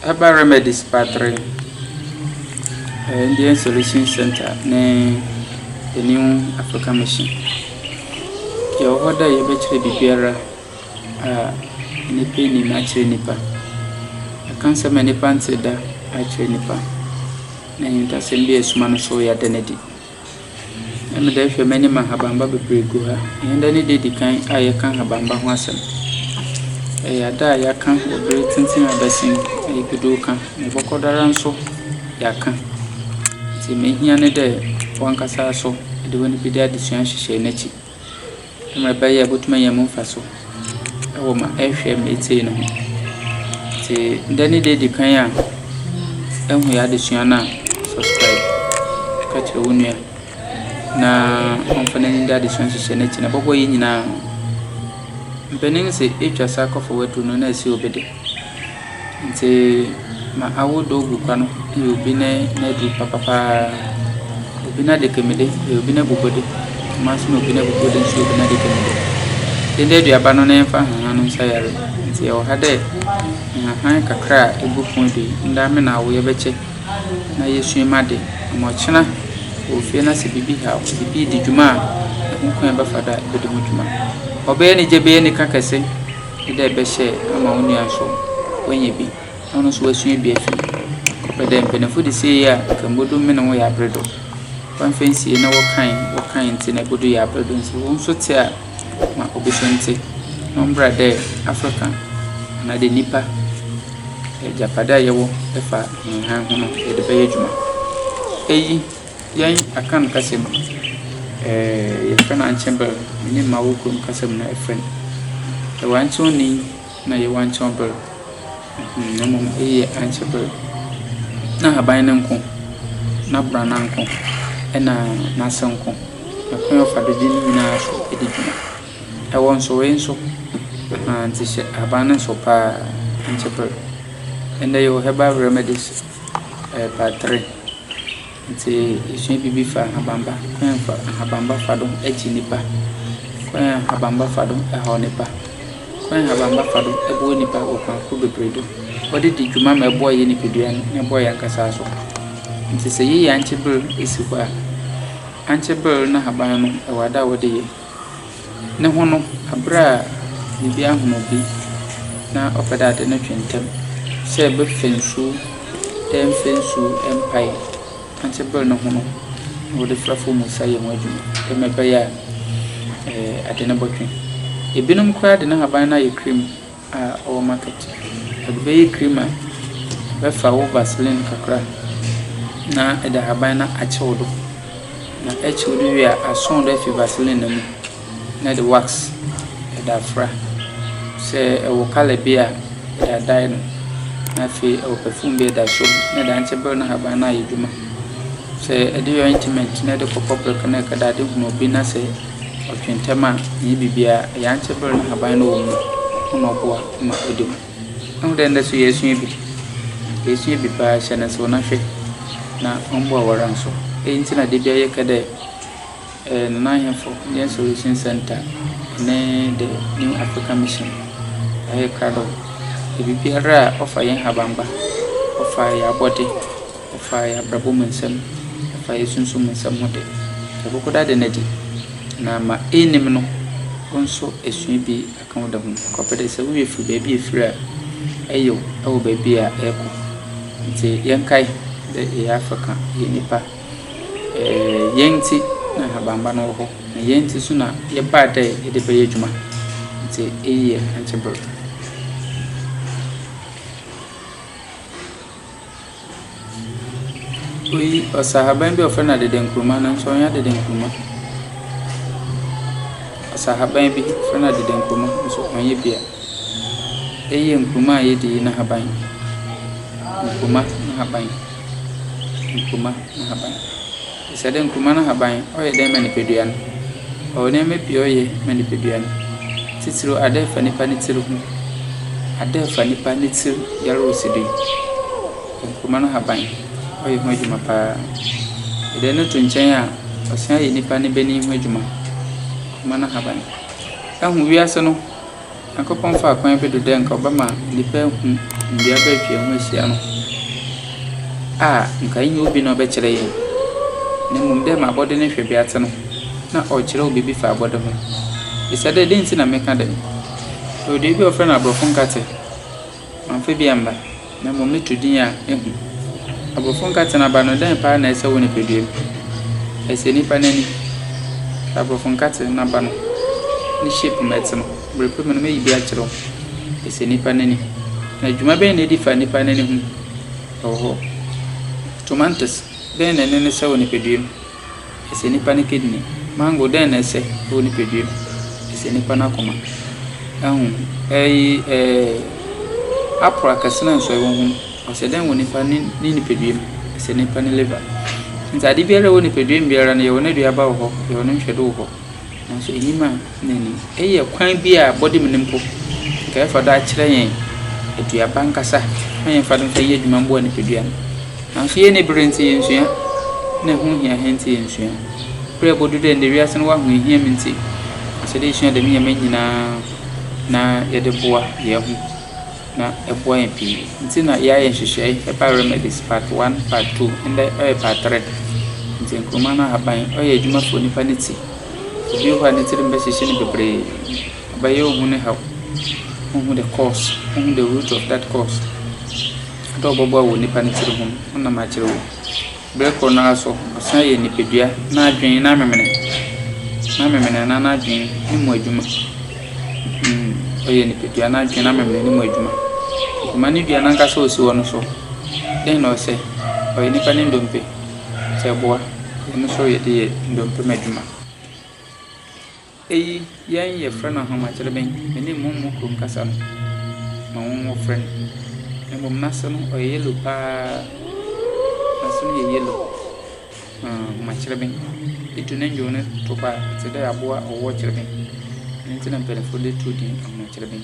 Herbal remedies battery. Indian Solution Center ne the new African mission. Your order you betray bibiara nipa ni actually nipa. I can't say many pants that actually nipa. Na yinta sembi esuma no so ya denedi. Eme da hwe many man habamba bebre go ha. Yinda ni de kan aye kan habamba ho asem. Ya da ya kan obre tintin abasin aye kudo kan. Ne bokodara nso ya kan. Ti me hia ne de wankasa so de woni bi de adesua hyehyɛ n'achi. Eme ba ya botuma ya mu faso. Ewo ma ehwe me tie no. Ti ndani de kan ya ehu ya adesua na subscribe ka che wonua na onfana ni de adesua hyehyɛ n'achi na bobo yi nyina mpenin se etwa sakofo wetu no na asi obede. Nti ma awodo gu kwa no e obi na du papa obi na de kemede e obi na bubode ma so no obi na bubode nso obi na de kemede dende duaba no na emfa hanu nsa yare. Nti e wo ha de han kakra egu pon de nda me na wo ye beche na yesu emade mo chena ofie na se bibi ha bibi di djuma nkwan ba fada e de djuma obe ni jebe ni kakase ide be she ama wonu anso wenye bi ono so wasu bi afi kopede mpenefo de se ya kambodo me na wo ya bredo wan fancy na wo kan nti na bodo ya bredo nso wo nso te a ma obesonte nombra de African na de nipa japada yewo efa han hono de be yedwuma eyi yan akan kasem yefana chamber ni mawo ko kasem na efen e wancho ni na ye wancho ber na mom anchebe na haban nko na brana nko na sanko na ko fado din na so ediduma e won so we nso anti she haban so pa anchebe ende yo herbal remedies battery nti isu bibi fa habamba kwen fa habamba fado echi nipa kwen habamba fado ho nipa kwen habamba fado ebo nipa okwa ko bebredo odi di djuma ma ebo ye nipedua ne ebo ya nkasa so nti se yi anchebel esi kwa anchebel na haban no e wada wode ye ne ho no abra bibi ahono bi na opeda de na twentem se be fensu empire anchebel no ho no wode frafo musa ye mo adwuma e meba ya ade na botwe ebinum kwa de na haban na ye cream our market be cream be fa wo vaseline kakra na eda haban na achewodo na achewodo wi ason do fi vaseline na mu na the wax eda fra se e wo kala bia eda dai no na fi e wo perfume be da so na da anchebel na haban na yeduma se ede yo intimate na de kokopel kana kada de huno bi na se otwentema ni bibia ya anchebel na haban no wo no boa ma odum no de nda so yesu bi pa shana so na hwe na ombo waran so ntina de bia ye kada na hemfo Indian Solution Center ne the new African mission aye krado e bibiara ofa yen habamba ofa ya body ofa ya brabo mensem ofa yesunsu mensem hode e bokoda de nadi na ma enim no onso esu bi akan da hu kopede se wo efu ba bi efira ayo awo ba bi a eko nti yenkai de Africa ye nipa yenti na habamba no ho na yenti so na ye ba de de be yedwuma nti eye anchebel oyi osahaban bi ofena de denkruma na so ya de denkruma sahaban bi fana de denkruma so onye bia eye nkruma ye de na haban nkruma na haban se de nkruma na haban oye de manipeduan o ne mepi oye manipeduan titiro ade fani pani tiro hu ade fani pani tiro yaro sidi nkruma na haban oye ho adwuma pa ede no to nchen a osan ye nipa ne beni ho adwuma mana haban ahu wiase no akopon fa kwan bedo de nka obama nipa hu ndua ba twa ho ahyia no nka yin obi no be kyerɛ yɛn ne mum de ma bɔde ne hwɛ bi ate no na ɔkyerɛ obi bi fa bɔde ho isade de nti na meka de o de bi ofre na abrofo nkate manfa bi amba na mum ne tudin a ehu abrofo nkate na ba no den pa na ɛsɛ wo ne pedua ɛsɛ nipa nani abrofo nkate na ba no ni shape met no brepe me no me yibi akyerɛ ɛsɛ nipa nani na dwuma bɛn na edi fa nipa nani ho tomatoes den na ne sɛ wo ne pedua ɛsɛ nipa ne kidney mango den na ɛsɛ wo ne pedua ɛsɛ nipa na koma apple akasena nso ɛwɔ ho ɔsɛ den wo nipa ne pedua ɛsɛ nipa ne liver ntade biara wo ne pedua biara na yɛwɔ ne dua ba wo hɔ yɛwɔ ne hwɛdo wo hɔ nanso enima nani ɛyɛ kwan bi a body mu nimpo nka ɛfa da akyerɛ yɛn adua ba nkasa na yɛn fa do fa yɛ adwuma mbo ne pedua nanso yɛ ne brenti yɛn sua na ho hia henti yɛn sua pre bodu de ne wiase no wa ho hia minti asɛ de sua de me yɛma nyinaa na yɛde boa yɛ ho na ɛboa yɛn pii nti na yɛ ayɛ hyehyɛ Herbal remedies part 1 part 2 and part 3 nti nkroma na haban ɔyɛ adwuma fo nipa ne ti obi ho ne tirim bɛ hyehyɛ ne bebre abayɛ ho ne haw ho the cause ho the root of that cause do bobo wo nipa ne tirim ho na ma kyerɛ wo breko na so ɔsan yɛ nipadua na adwen na memene na adwen ni mu adwuma ɔyɛ nipadua na adwen na memene ni mu adwuma kuma ni dua na nka so osi wɔ no so den na ɔsɛ ɔyɛ nipa ne ndompe sɛ boa no so yɛ de ndompe madwuma yɛn yɛ frɛ no homa kyerɛ bɛn mene mu krom kasa no ma wo frɛ no mbom nase no ɔyɛ yellow pa nase no yɛ yellow homa kyerɛ bɛn etu ne njo ne to pa te dɛ aboa ɔwɔ kyerɛ bɛn nti na mpɛrɛfo de tu din homa kyerɛ bɛn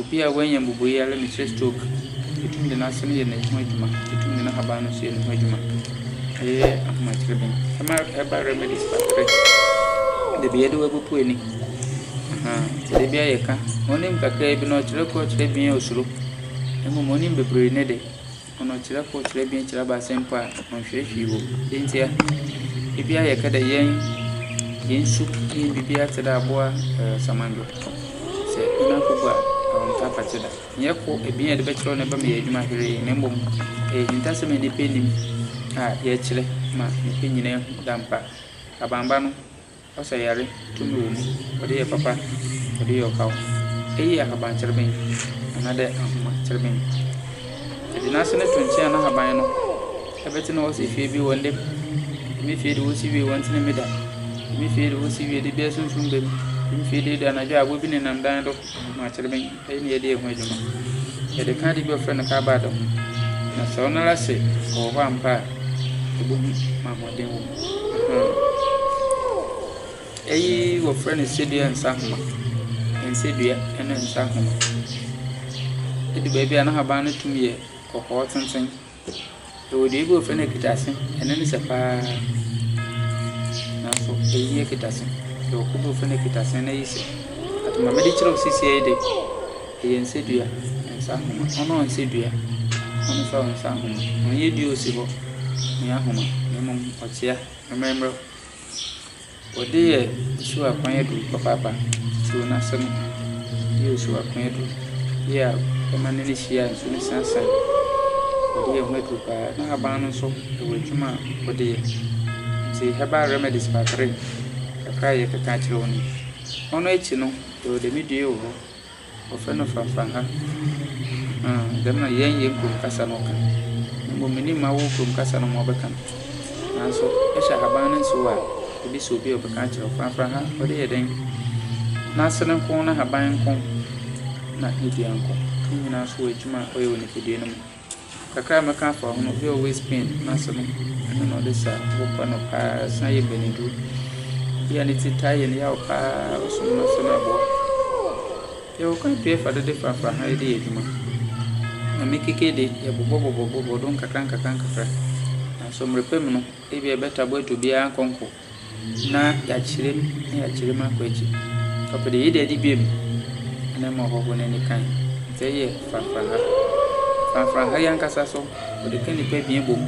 obi a wanya mbubo yi ala mitre stroke etum de nase no yɛ na ho adwuma etum de na haba no so yɛ na ho adwuma homa kyerɛ bɛn Herbal remedies factory de biye de wabupu eni de biya yeka onim kakra bi no kyerɛ ko kyerɛ bi osuro emu monim bebre ne de ono kyerɛ ko kyerɛ bi kyerɛ ba sempo a onhwehwi wo entia e biya yeka de yen su yen bibia te da aboa samando se ina ko gba on ta patida nyeko e biya de be kyerɛ ne ba me adwuma hwere ne mbom hinta me ne penim ye kyerɛ ma ne penyina dampa abamba no ɔsɛ yare tumi wo mu ɔde yɛ papa ɔde yɛ ɔkaw eyi ahaban kyerɛbɛn anade ahoma kyerɛbɛn ɛde nase ne tonkyɛn na ahaban no ɛbɛte na ɔsɛ fie bi wɔ ndɛm emi fie de wɔsi wie wɔn tene meda emi fie de wɔsi wie de bi asunsun bɛm emi fie de anadwo abo bi ne nam dan do ma kyerɛbɛn ɛyi ne yɛde yɛ ho adwuma yɛde ka de bi ɔfrɛ no ka ba da ho na sɛ ɔnara sɛ ɔwɔ hɔ ampa a ɛbɛhu ma ahoɔden wɔ eyi wo friend sedua nsa homa ensedua ene nsa homa edi baabi ana haba no tum ye kokko tenten e wo de bi wo friend kitase ene ne sepa na so eyi kitase e wo ko friend kitase na yi se atuma me de kyerɛ sisi e de eyi ensedua nsa homa ono ensedua ono so nsa homa onye di osi ho ni ahoma ne mom otia mememro ode ye su akwan edu papa su na sem ye su akwan edu ya emane ne hia su ne sansan ode ye ho edu pa na aban no so e wodwuma ode ye se Herbal remedies factory akra ye kaka kyerɛ woni ono echi no ode mi due wo ofe no fafa ha dem na yen krum kasa no ka mo meni ma wo krum kasa no mo beka na so e sha haban no so a obi so bi obeka kyerɛ fafa ha ode yɛ den na sene ko na haban ko na edua ko nyina so adwuma oyɛ woni fidie no kakra meka fa ho no bi always pain na sene no de sa wo pa no pa sa yɛ benidu ya ni titaye ni ya pa so na sene bo yo kan pie fa de fafa ha de adwuma na mekeke de ya bobo don kakra na so mrepem no e bi e beta bo to bia konko na ya kyerem ma kwaji opede yi de biem na ma ho ho ne kan Say, Fanfran, young Cassasso, or the candy baby boom,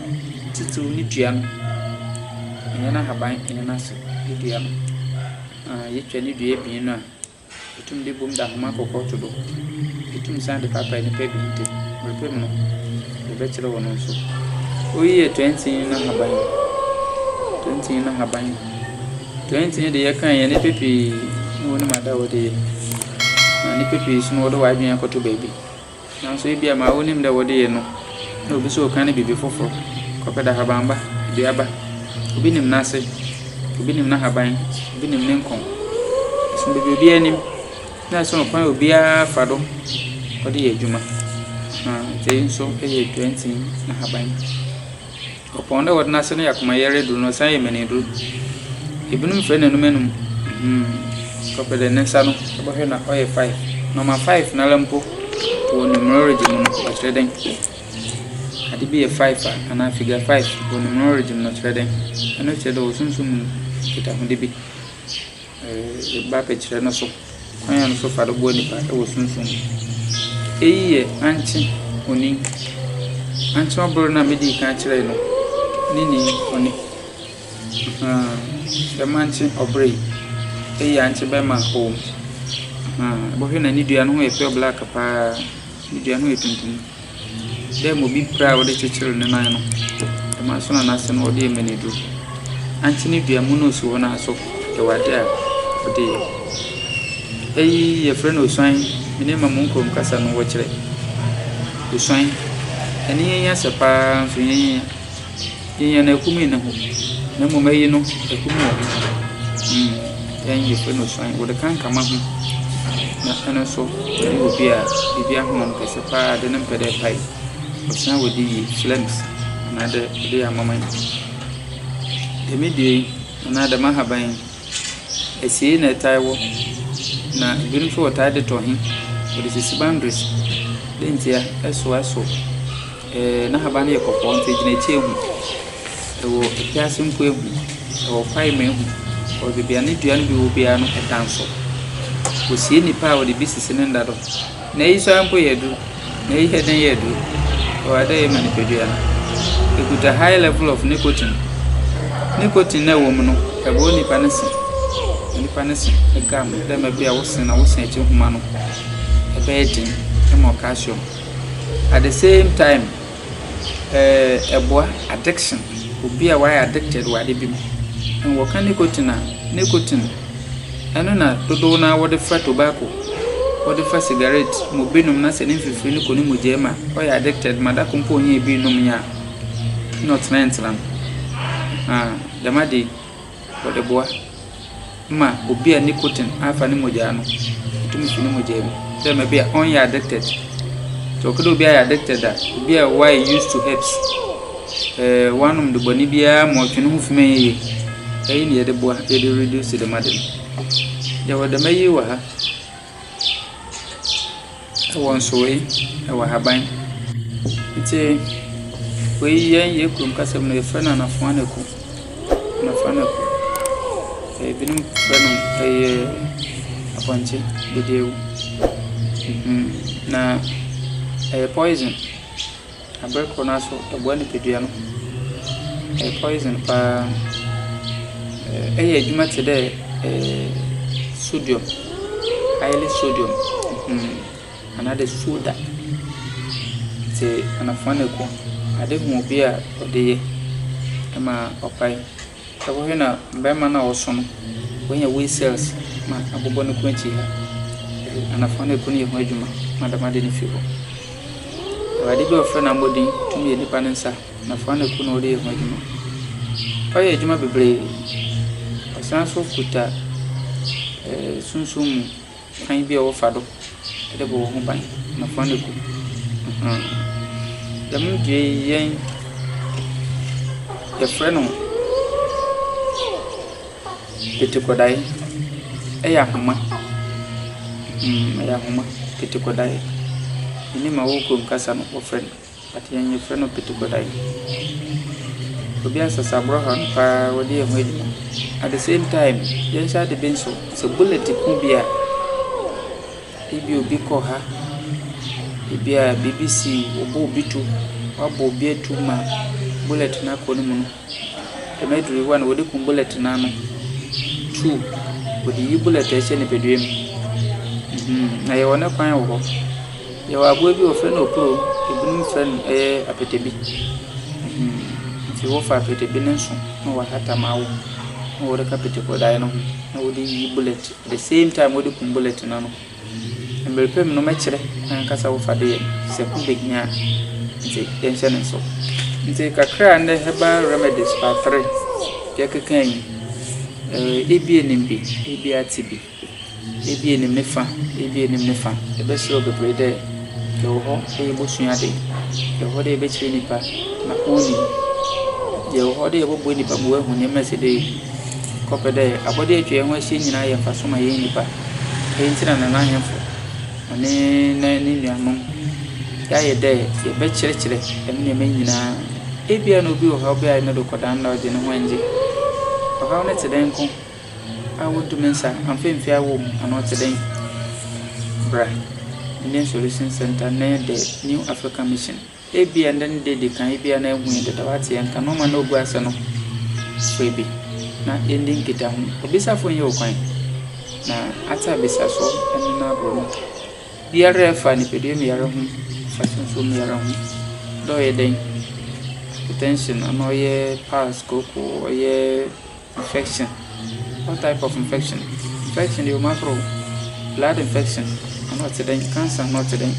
Titu Nidian, and I have been in an answer, Nidian. Yet, any dear being a between the boom that Marco Portugal, between Sandy Papa and the baby, repayment, the bachelor one also. We are 20 in a habine, 20 in a habine, 20 in the year kind, and a baby, no matter what day. And the baby is no other wife being a cotton baby. Now, so be a my own name that would no. No, be so can't be before for Copeda Habamba, the Abba, who been him Nasi, who been him Nahabine, who been him Lincoln. So be any. That's on a point will be a fado or the Juma. They so pay 20 Nahabine. Upon the word Nassau, my area do not say many do. Even friend and men, copy the Nensano, about her oil 5. Number 5, Nalampo, to numerology not trading. Had it be a 5 and I figure 5 to numerology not trading. And I said, oh, soon get up on the big Bappage Renoso. I am so far the body, but I was soon. Auntie, Oni, Auntie Brona Midi can't train. Nini, Oni, the mansion of Bray. Auntie by my home. But when I need you, I know a pure black apa, you know it. There will be proud of the children and I know. The master and us and all the many do. Anthony Diamunos who are so the water. Hey, a friend who signed, the name of Munkum Cassan watch it. You sign, and he has a pa, in a cumin, no more may you know, a cumin. Then your friend who signed with a can come up. And also, it will be a home, a pa, the number of pipe, but now with the flames, another day a moment. The midday, another Mahabine. I see in a Taiwo. Now, beautiful tied to him, but it is boundaries. Then, as well, so Nahabani of Pontage in a chair, or a passing quail, or 5 men, or the Bianidian will be a dancer. We see any power of the business in that. Nay, so I'm poor, nay, head and year do, or a day manipulator. It put a high level of nicotine. Nicotine, no woman, a bony panacea. A gum, there may be a was and I was saying to Humano, a bedding, a more calcium. At the same time, a boy addiction would be a why addicted while they be. And what can nicotine? Nicotine. I don't know to do now what the fat tobacco, what the first cigarette, Mobinum Nassan if you feel Nicolimujema, or addicted, Madacumponia be nomia, not Nantalam. The Madi, or the boy. Ma, will be a nicotine, half an imojano, to me, Finimojam. There may be a only addicted. So could be addicted that be a why used to herbs. One of the Bonibia, more can move me. Any other boy, they reduce the madam. There were the may were I once away, I was habine. It's a way you could cast a friend and a fanaco. And a fanaco. A venom friend a punchy, the deal. Now, a poison. A break on us, a one pediano. A poison, you met today. Sodium, highly sodium, another soda. Say, an afanaco. I didn't be a day, Emma or pie. I was in a Bemana or son when your way sells my abobon quenty, and a funny pony hojuma, Madame didn't feel. I did go a friend and body to me a dependency, and a funny puno day hojuma. Oh, yeah, you might be brave. A sense of kuta. Soon, can be overfado. The bow home by my friend. The moon jay, the friend. Pitikodai, Ayahuma, Pitikodai. You name a wokum cousin or friend, but your friend of Pitikodai. Tobias Sabrohan, or dear Wedman. At the same time, yes, I had been so bullet it could be a if you be call her ebia BBC obo bitu wabo bia tu ma bullet na ko ni mu no emedru one wodi kum bullet na no two wodi yi bullet e che ne pedwem na ye wona kwan wo ye wa abo bi ofe no pro ebunum friend apetebi ti wo fa apetebi nenso no wa hata mawo no wodi kapete ko dai no na wodi yi bullet the same time wodi kum bullet na no mbelpem no mekire kasa wo fa de se ku begnya nti tension so nti kakra ne herbal remedies pa 3 pia kekan ebie nimbi ebie atibi ebie nim nefa ebie nim nefa ebe so bebre de yo ho bosuya de yo ho de be chire nipa na oni yo ho de bo nipa bo hu ne mese de kopede abode atwe ho ahye nyina ye fa so ma ye nipa entina na na hemfo ani na ni nuanom ya ye de ye be chire ene me nyina ebia no bi o ha obi ai na do kodan na ode ne ho anje o ha ne teden ko awodu mensa amfemfi awo ano teden bra Indian Solution Center na the New African Mission ebia ndan de kan ebia na ehun de dawate en kan no ma no ogu ase no frebi na ending kita hu obisa fo ye okwan na ata bisa so en na bro biara fa ni pedem yara hu fashion so mi yara hu do ye den attention ano ye pass koko ye infection. What type of infection? Infection you macro blood infection not today cancer not today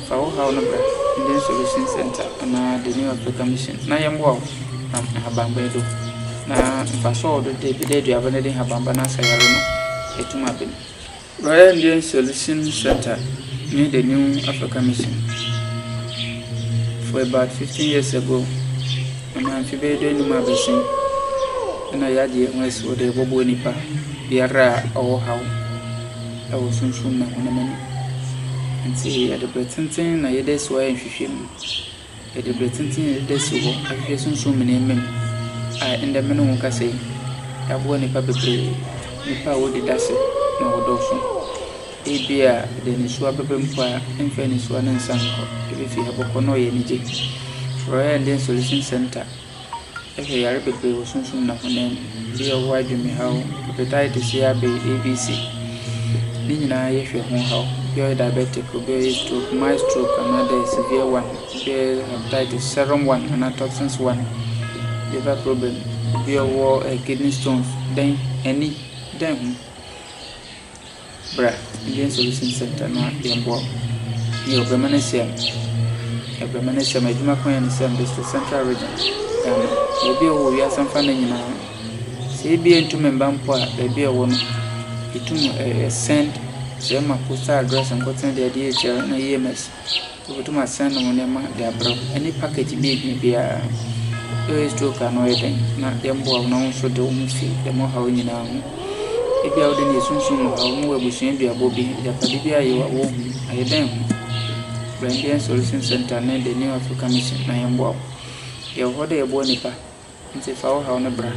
for how number Indian Solution Center and the New African Mission na yambo habamba do na faso do de do avane habamba na sayaro no etuma bin Royal Indian Solution Center near the New African Mission for about 15 years ago and I'm feeling no mabesin na yadi wes wo de bobo nipa biara o how I was soon na honamani nti ya de pretentin na yede so ya nhwehwem ya de pretentin de so ho ahwe sunsun mene mem a enda mene ho kase ya bo nipa bebre nipa wo de dase na wo do so ebia de ni so abebe mpa emfa ni so na nsanko ebe fi haboko no ye nije Royal Indian Solution Center ehe yare bebre wo sunsun na honam bi o wa dwumi hawo hepatitis ya be ABC Nina yehwe ho how your diabetic be stroke my stroke another severe one be hepatitis serum one and toxins one liver problem be war kidney stones then any then bra Indian Solution Center na yembo yo permanency majuma kwan ni sem the central region be wo ya sanfa na nyina se bi entume mbampo a be wo no itum send sema posta address and content the DHL na EMS ubutuma send no nema de abro any package bi bia stroke anoyeden na yembo na so de umfi de mo hawo nyina ho ebia wo de ne sunsun mo hawo mo abusuan bi abobi ya padi bia ye wo ayeden ho Indian Solution Center na the New African Mission na yembo ye ho de yebo nipa nti fa wo hawo ne bra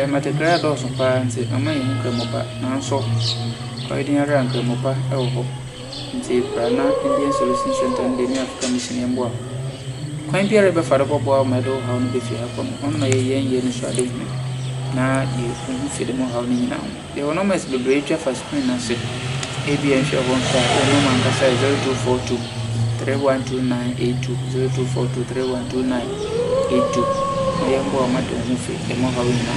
mategra do so pa nti ama ye hu kremo pa na so Koidin ara kremo pa e wo nti bra na Indian Solution Center and the New African Mission yembo kwan biara be fa do bobo ma do hawo no be fi ha kono on na ye ye ni so ade na ye hu fi de mo hawo ni na ye wono mas be brecha fa screen na se ABN show won sa no man ka sai 0242 312982 0242 312982 yembo amado hu fi de mo hawo ni na